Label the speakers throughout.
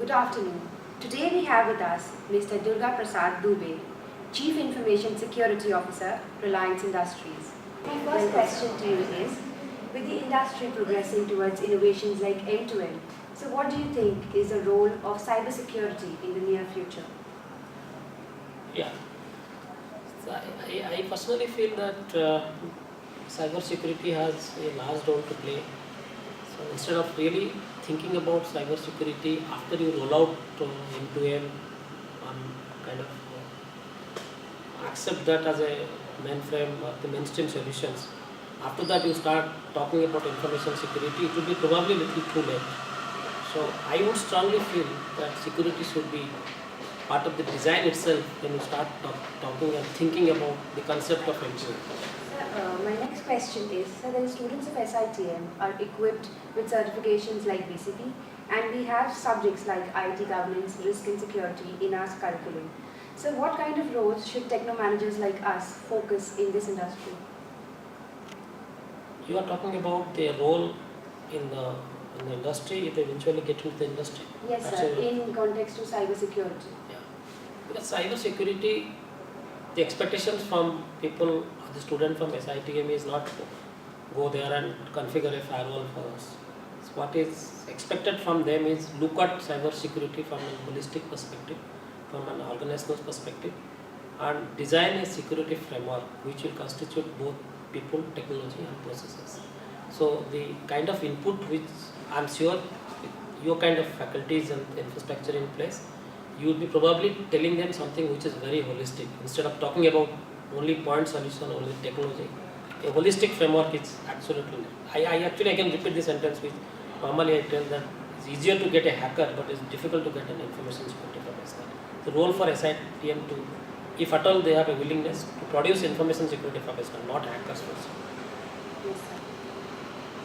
Speaker 1: Good afternoon. Today we have with us Mr. Durga Prasad Dubey, Chief Information Security Officer, Reliance Industries. My first question to you is, with the industry progressing towards innovations like end-to-end, so what do you think is the role of cybersecurity in the near future?
Speaker 2: Yeah, so I personally feel that cyber security has a large role to play. So instead of really thinking about cyber security after you roll out into a kind of accept that as a mainframe or the mainstream solutions, after that you start talking about information security, it will be probably a little too late. So I would strongly feel that security should be part of the design itself when you start talking and thinking about the concept of end-to-end.
Speaker 1: My next question is, so the students of SITM are equipped with certifications like BCP, and we have subjects like IT governance, risk and security in our curriculum. So what kind of roles should techno managers like us focus in this industry?
Speaker 2: You are talking about their role in the industry if they eventually get into the industry.
Speaker 1: Yes,
Speaker 2: That's
Speaker 1: sir,
Speaker 2: a-
Speaker 1: in context to cyber security.
Speaker 2: Yeah, because cyber security, the expectations from people, the student from SITM is not to go there and configure a firewall for us. So what is expected from them is look at cyber security from a holistic perspective, from an organizational perspective, and design a security framework which will constitute both people, technology, and processes. So the kind of input which I'm sure with your kind of faculties and infrastructure in place, you will be probably telling them something which is very holistic instead of talking about only point solution, only technology. A holistic framework is absolutely. I actually I can repeat this sentence which normally I tell that it's easier to get a hacker, but it's difficult to get an information security professional. The role for SITM to, if at all they have a willingness to produce information security professional, not hackers first.
Speaker 1: Yes, sir.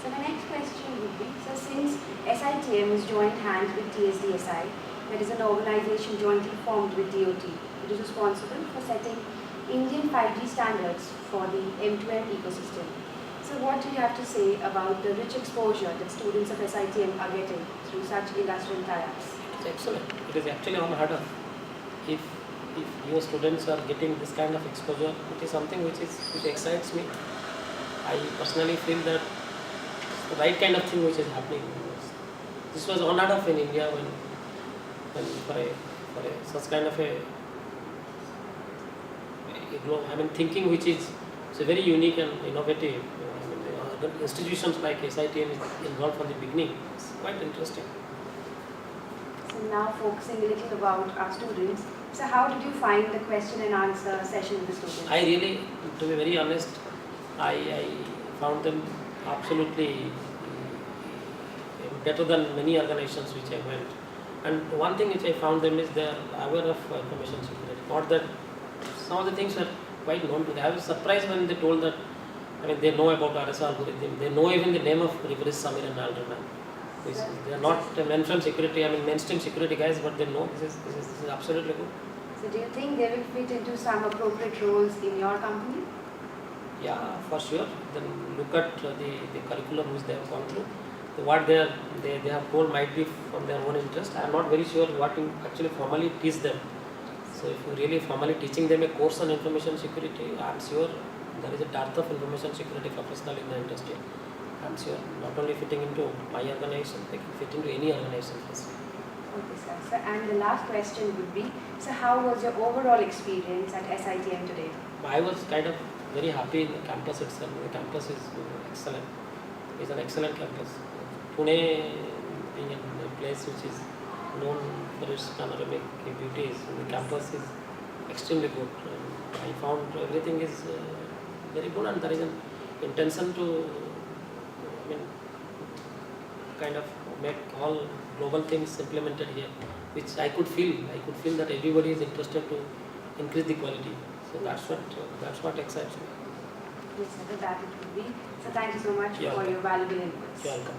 Speaker 1: So the next question would be, so since SITM has joined hands with TSDSI, that is an organization jointly formed with DOT, it is responsible for setting Indian 5G standards for the M2M ecosystem. So what do you have to say about the rich exposure that students of SITM are getting through such industrial tie-ups?
Speaker 2: It's excellent. It is actually unheard of. If your students are getting this kind of exposure, it is something which excites me. I personally feel that it's the right kind of thing which is happening. This was unheard of in India when for a such kind of a thinking which is it's a very unique and innovative. The institutions like SITM is involved from the beginning. It's quite interesting.
Speaker 1: So now focusing a little about our students. So how did you find the question and answer session with the students?
Speaker 2: I really, to be very honest, I found them absolutely better than many organizations which I went. And one thing which I found them is they are aware of information security. Not that some of the things were quite known to them. I was surprised when they told that. They know about RSA algorithm. They know even the name of Rivers Samir and Alderman. They are not mainframe security. Mainstream security guys, but they know this is absolutely good.
Speaker 1: So do you think they will fit into some appropriate roles in your company?
Speaker 2: Yeah, for sure. Then look at the curriculum which they have gone through. What they have told might be from their own interest. I am not very sure what you actually formally teach them. So if you really formally teaching them a course on information security, I am sure there is a dearth of information security professional in the industry. I am sure not only fitting into my organization, they can fit into any organization.
Speaker 1: Okay, sir. So, and the last question would be, so how was your overall experience at SITM today?
Speaker 2: I was kind of very happy in the campus itself. The campus is excellent. It's an excellent campus. Pune being a place which is known for its panoramic beauties, the campus is extremely good. I found everything is very good, and there is an intention to kind of make all global things implemented here, which I could feel. I could feel that everybody is interested to increase the quality. So that's what excites me.
Speaker 1: Yes, sir, that it would be. So thank you so much
Speaker 2: You're
Speaker 1: for
Speaker 2: welcome.
Speaker 1: your valuable inputs.
Speaker 2: You're welcome.